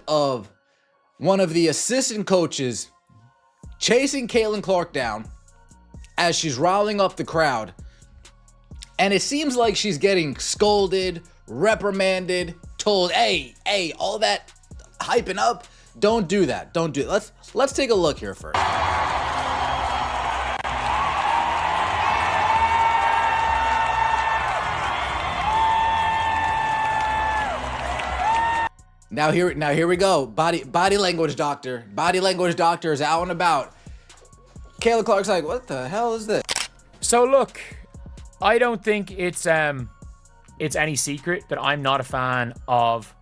of one of the assistant coaches chasing Caitlin Clark down as she's riling up the crowd. And it seems like she's getting scolded, reprimanded, told, hey, all that hyping up, don't do that. Don't do it. Let's take a look here first. Now here we go. Body language doctor. Body language doctor is out and about. Caitlin Clark's like, what the hell is this? So look, I don't think it's any secret that I'm not a fan of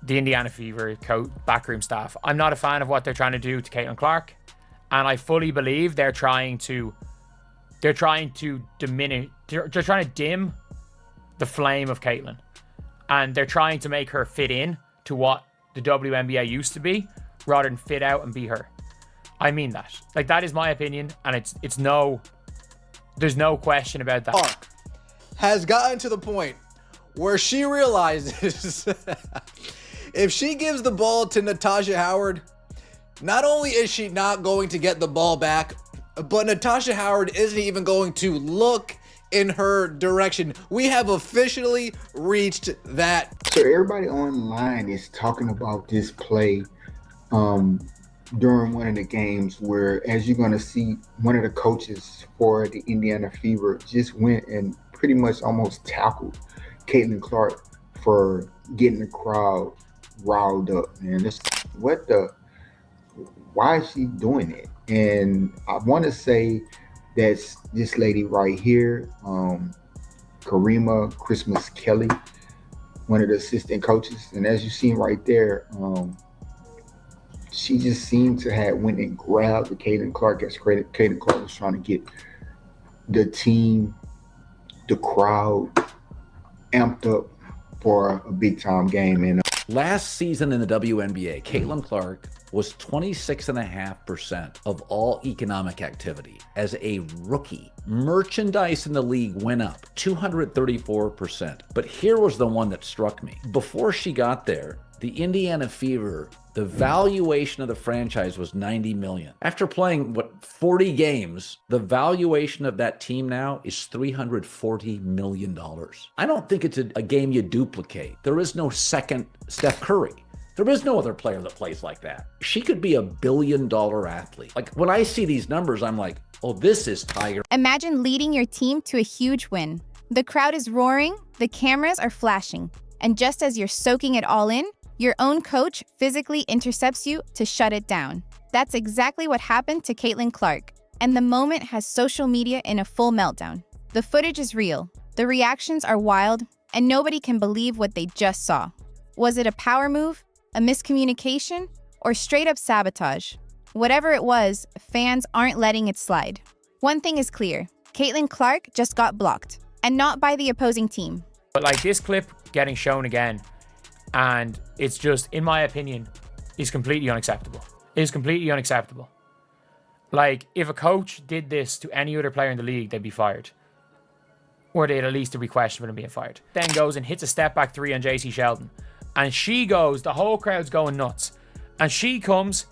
the Indiana Fever backroom staff. I'm not a fan of what they're trying to do to Caitlin Clark, and I fully believe they're trying to dim the flame of Caitlin, and they're trying to make her fit in to what the WNBA used to be, rather than fit out and be her. I mean that. Like, that is my opinion, and there's no question about that. Clark has gotten to the point where she realizes if she gives the ball to Natasha Howard, not only is she not going to get the ball back, but Natasha Howard isn't even going to look in her direction. We have officially reached that. So everybody online is talking about this play during one of the games where, as you're going to see, one of the coaches for the Indiana Fever just went and pretty much almost tackled Caitlin Clark for getting the crowd riled up, man. Why is she doing it? And I want to say that's this lady right here, Karima Christmas Kelly, one of the assistant coaches. And as you see right there, she just seemed to have went and grabbed the Caitlin Clark as Caitlin Clark was trying to get the team, the crowd amped up for a big time game. And last season in the WNBA, Caitlin Clark was 26.5% of all economic activity. As a rookie, merchandise in the league went up 234%. But here was the one that struck me. Before she got there, the Indiana Fever, the valuation of the franchise was $90 million. After playing, 40 games, the valuation of that team now is $340 million. I don't think it's a game you duplicate. There is no second Steph Curry. There is no other player that plays like that. She could be $1 billion athlete. Like, when I see these numbers, I'm like, oh, this is Tiger. Imagine leading your team to a huge win. The crowd is roaring, the cameras are flashing, and just as you're soaking it all in, your own coach physically intercepts you to shut it down. That's exactly what happened to Caitlin Clark, and the moment has social media in a full meltdown. The footage is real, the reactions are wild, and nobody can believe what they just saw. Was it a power move, a miscommunication, or straight-up sabotage? Whatever it was, fans aren't letting it slide. One thing is clear, Caitlin Clark just got blocked, and not by the opposing team. But like, this clip getting shown again, and it's just, in my opinion, is completely unacceptable. It is completely unacceptable. Like, if a coach did this to any other player in the league, they'd be fired. Or they'd at least be questioned for them being fired. Then goes and hits a step back three on JC Sheldon. And she goes, the whole crowd's going nuts. And she comes,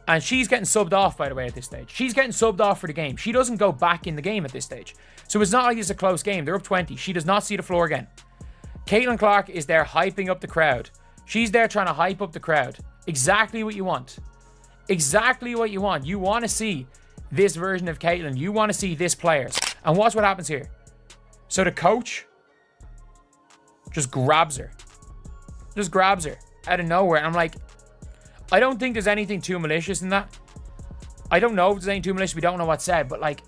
and she's getting subbed off, by the way, at this stage. She's getting subbed off for the game. She doesn't go back in the game at this stage. So it's not like it's a close game. They're up 20. She does not see the floor again. Caitlin Clark is there hyping up the crowd. She's there trying to hype up the crowd. Exactly what you want. Exactly what you want. You want to see this version of Caitlin. You want to see this player. And watch what happens here. So the coach just grabs her. Just grabs her out of nowhere. And I'm like, I don't think there's anything too malicious in that. I don't know if there's anything too malicious. We don't know what's said. But like,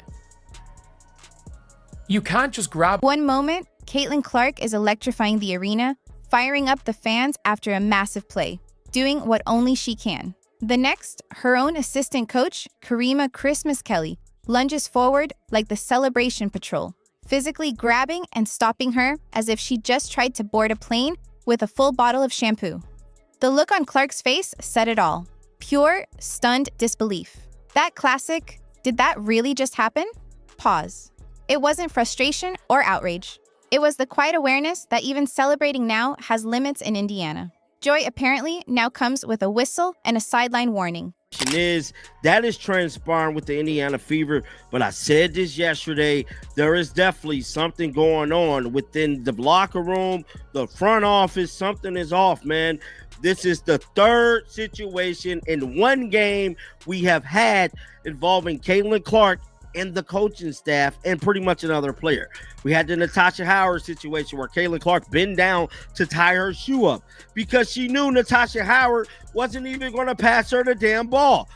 you can't just grab. One moment, Caitlin Clark is electrifying the arena, firing up the fans after a massive play, doing what only she can. The next, her own assistant coach, Karima Christmas Kelly, lunges forward like the celebration patrol, physically grabbing and stopping her as if she just tried to board a plane with a full bottle of shampoo. The look on Clark's face said it all. Pure, stunned disbelief. That classic, did that really just happen? Pause. It wasn't frustration or outrage. It was the quiet awareness that even celebrating now has limits in Indiana. Joy apparently now comes with a whistle and a sideline warning. That is transpiring with the Indiana Fever, but I said this yesterday, there is definitely something going on within the locker room, the front office. Something is off, man. This is the third situation in one game we have had involving Caitlin Clark and the coaching staff and pretty much another player. We had the Natasha Howard situation where Caitlin Clark bent down to tie her shoe up because she knew Natasha Howard wasn't even going to pass her the damn ball.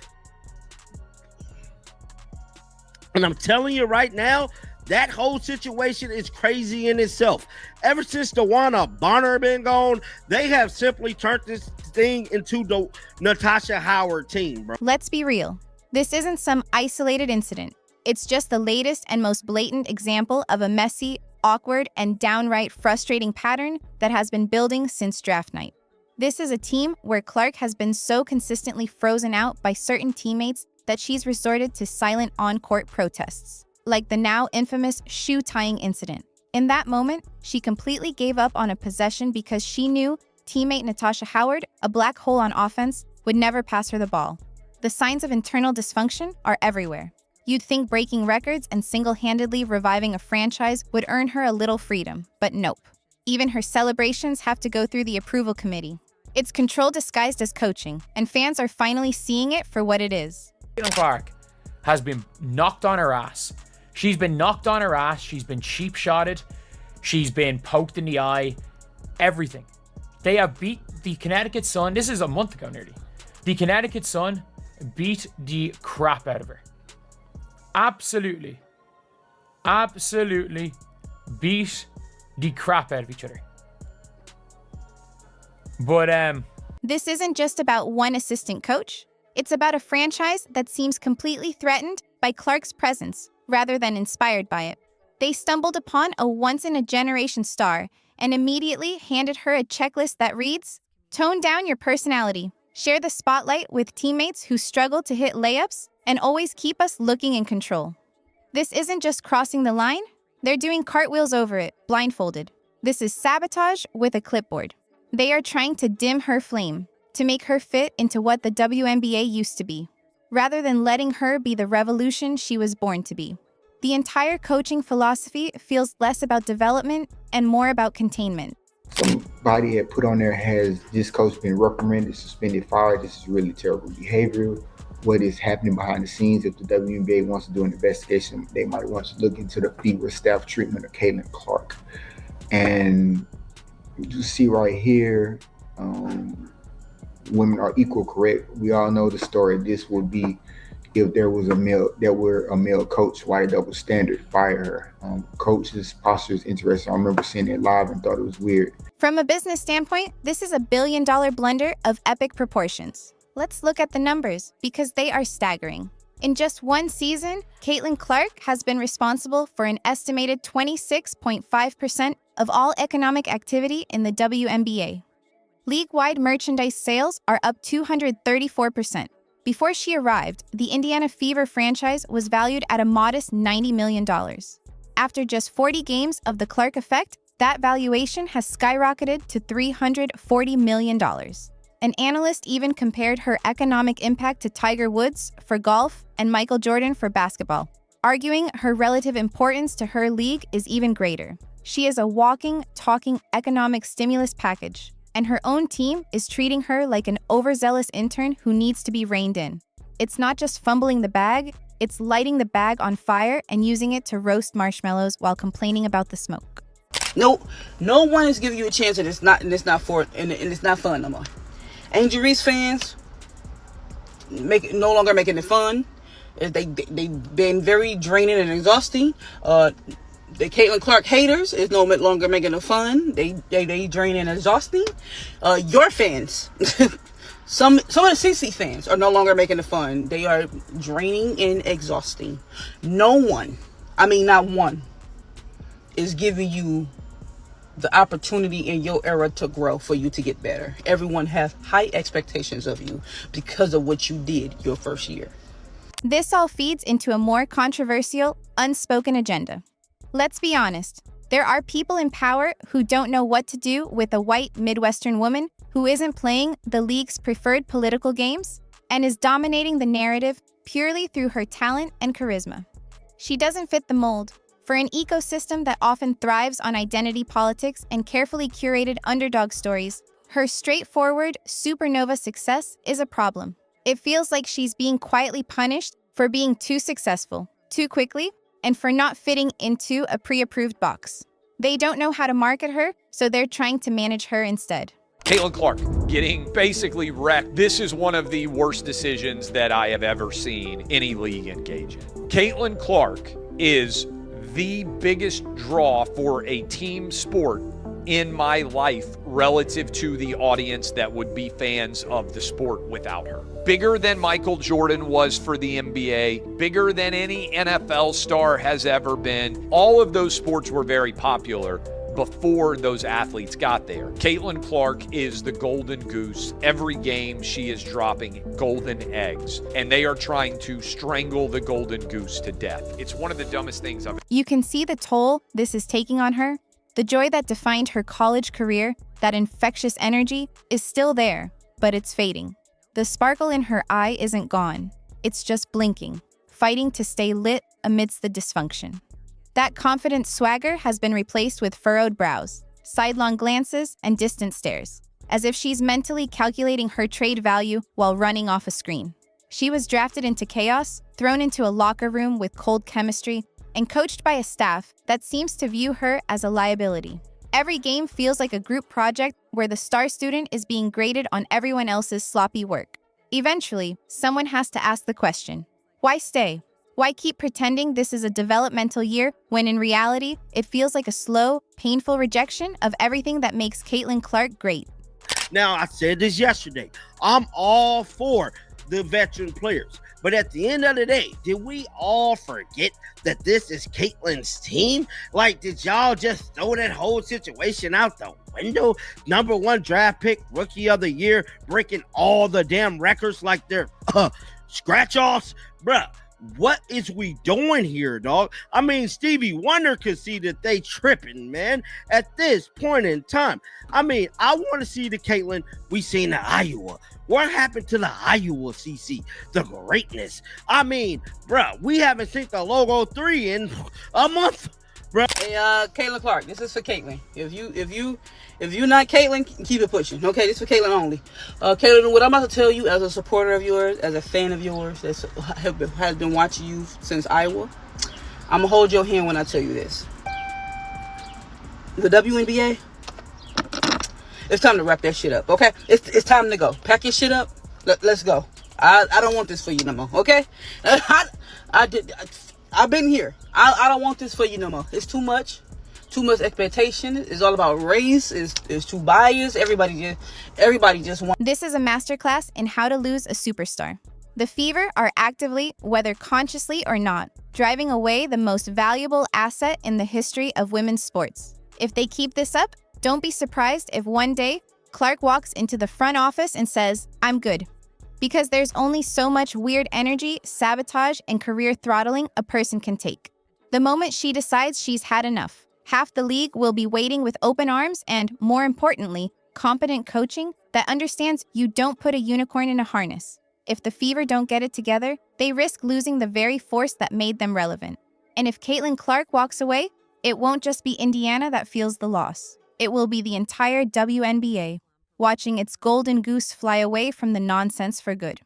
And I'm telling you right now, that whole situation is crazy in itself. Ever since DeWanna Bonner been gone, they have simply turned this thing into the Natasha Howard team, bro. Let's be real. This isn't some isolated incident. It's just the latest and most blatant example of a messy, awkward, and downright frustrating pattern that has been building since draft night. This is a team where Clark has been so consistently frozen out by certain teammates that she's resorted to silent on-court protests, like the now infamous shoe-tying incident. In that moment, she completely gave up on a possession because she knew teammate Natasha Howard, a black hole on offense, would never pass her the ball. The signs of internal dysfunction are everywhere. You'd think breaking records and single-handedly reviving a franchise would earn her a little freedom, but nope. Even her celebrations have to go through the approval committee. It's control disguised as coaching, and fans are finally seeing it for what it is. Caitlin Clark has been knocked on her ass. She's been knocked on her ass. She's been cheap-shotted. She's been poked in the eye. Everything. They have beat the Connecticut Sun. This is a month ago nearly. The Connecticut Sun beat the crap out of her. Absolutely beat the crap out of each other. But this isn't just about one assistant coach. It's about a franchise that seems completely threatened by Clark's presence rather than inspired by it. They stumbled upon a once-in-a-generation star and immediately handed her a checklist that reads, "Tone down your personality, share the spotlight with teammates who struggle to hit layups, and always keep us looking in control." This isn't just crossing the line. They're doing cartwheels over it, blindfolded. This is sabotage with a clipboard. They are trying to dim her flame, to make her fit into what the WNBA used to be, rather than letting her be the revolution she was born to be. The entire coaching philosophy feels less about development and more about containment. Somebody had put on there, has this coach been reprimanded, suspended, fired? This is really terrible behavior. What is happening behind the scenes? If the WNBA wants to do an investigation, they might want to look into the FIBA staff treatment of Caitlin Clark. And you see right here, women are equal, correct? We all know the story. This would be if there were a male coach, why the double standard? Fire her. Coach's posture is interesting. I remember seeing it live and thought it was weird. From a business standpoint, this is a billion-dollar blunder of epic proportions. Let's look at the numbers, because they are staggering. In just one season, Caitlin Clark has been responsible for an estimated 26.5% of all economic activity in the WNBA. League-wide merchandise sales are up 234%. Before she arrived, the Indiana Fever franchise was valued at a modest $90 million. After just 40 games of the Clark effect, that valuation has skyrocketed to $340 million. An analyst even compared her economic impact to Tiger Woods for golf and Michael Jordan for basketball, arguing her relative importance to her league is even greater. She is a walking, talking economic stimulus package, and her own team is treating her like an overzealous intern who needs to be reined in. It's not just fumbling the bag, it's lighting the bag on fire and using it to roast marshmallows while complaining about the smoke. No one is giving you a chance, and it's not fun no more. Angel Reese fans no longer making it fun. They've been very draining and exhausting. The Caitlin Clark haters is no longer making it fun. They draining and exhausting. Your fans, some of the CC fans are no longer making it fun. They are draining and exhausting. No one, not one, is giving you the opportunity in your era to grow, for you to get better. Everyone has high expectations of you because of what you did your first year. This all feeds into a more controversial, unspoken agenda. Let's be honest, there are people in power who don't know what to do with a white Midwestern woman who isn't playing the league's preferred political games and is dominating the narrative purely through her talent and charisma. She doesn't fit the mold. For an ecosystem that often thrives on identity politics and carefully curated underdog stories, her straightforward supernova success is a problem. It feels like she's being quietly punished for being too successful, too quickly, and for not fitting into a pre-approved box. They don't know how to market her, so they're trying to manage her instead. Caitlin Clark getting basically wrecked. This is one of the worst decisions that I have ever seen any league engage in. Caitlin Clark is the biggest draw for a team sport in my life relative to the audience that would be fans of the sport without her. Bigger than Michael Jordan was for the NBA, bigger than any NFL star has ever been. All of those sports were very popular before those athletes got there. Caitlin Clark is the golden goose. Every game she is dropping golden eggs, and they are trying to strangle the golden goose to death. It's one of the dumbest things I've... You can see the toll this is taking on her. The joy that defined her college career, that infectious energy, is still there, but it's fading. The sparkle in her eye isn't gone. It's just blinking, fighting to stay lit amidst the dysfunction. That confident swagger has been replaced with furrowed brows, sidelong glances, and distant stares, as if she's mentally calculating her trade value while running off a screen. She was drafted into chaos, thrown into a locker room with cold chemistry, and coached by a staff that seems to view her as a liability. Every game feels like a group project where the star student is being graded on everyone else's sloppy work. Eventually, someone has to ask the question, why stay? Why keep pretending this is a developmental year when in reality, it feels like a slow, painful rejection of everything that makes Caitlin Clark great? Now, I said this yesterday. I'm all for the veteran players. But at the end of the day, did we all forget that this is Caitlin's team? Like, did y'all just throw that whole situation out the window? Number 1 draft pick, rookie of the year, breaking all the damn records like they're scratch-offs? Bruh. What is we doing here, dog? I mean, Stevie Wonder could see that they tripping, man, at this point in time. I mean, I want to see the Caitlin we seen in Iowa. What happened to the Iowa CC? The greatness. I mean, bruh, we haven't seen the Logo 3 in a month, bruh. Hey, Caitlin Clark, this is for Caitlin. If you're not Caitlin, keep it pushing. Okay, this is for Caitlin only. Caitlin, what I'm about to tell you as a supporter of yours, as a fan of yours, that has been watching you since Iowa, I'm gonna hold your hand when I tell you this. The WNBA, it's time to wrap that shit up. Okay, it's time to go. Pack your shit up. Let's go. I don't want this for you no more. Okay, I've been here. I don't want this for you no more. It's too much. Too much expectation. It's all about race. It's too biased. Everybody just wants. This is a masterclass in how to lose a superstar. The Fever are actively, whether consciously or not, driving away the most valuable asset in the history of women's sports. If they keep this up, don't be surprised if one day Clark walks into the front office and says, "I'm good." Because there's only so much weird energy, sabotage, and career throttling a person can take. The moment she decides she's had enough, half the league will be waiting with open arms and, more importantly, competent coaching that understands you don't put a unicorn in a harness. If the Fever don't get it together, they risk losing the very force that made them relevant. And if Caitlin Clark walks away, it won't just be Indiana that feels the loss. It will be the entire WNBA, watching its golden goose fly away from the nonsense for good.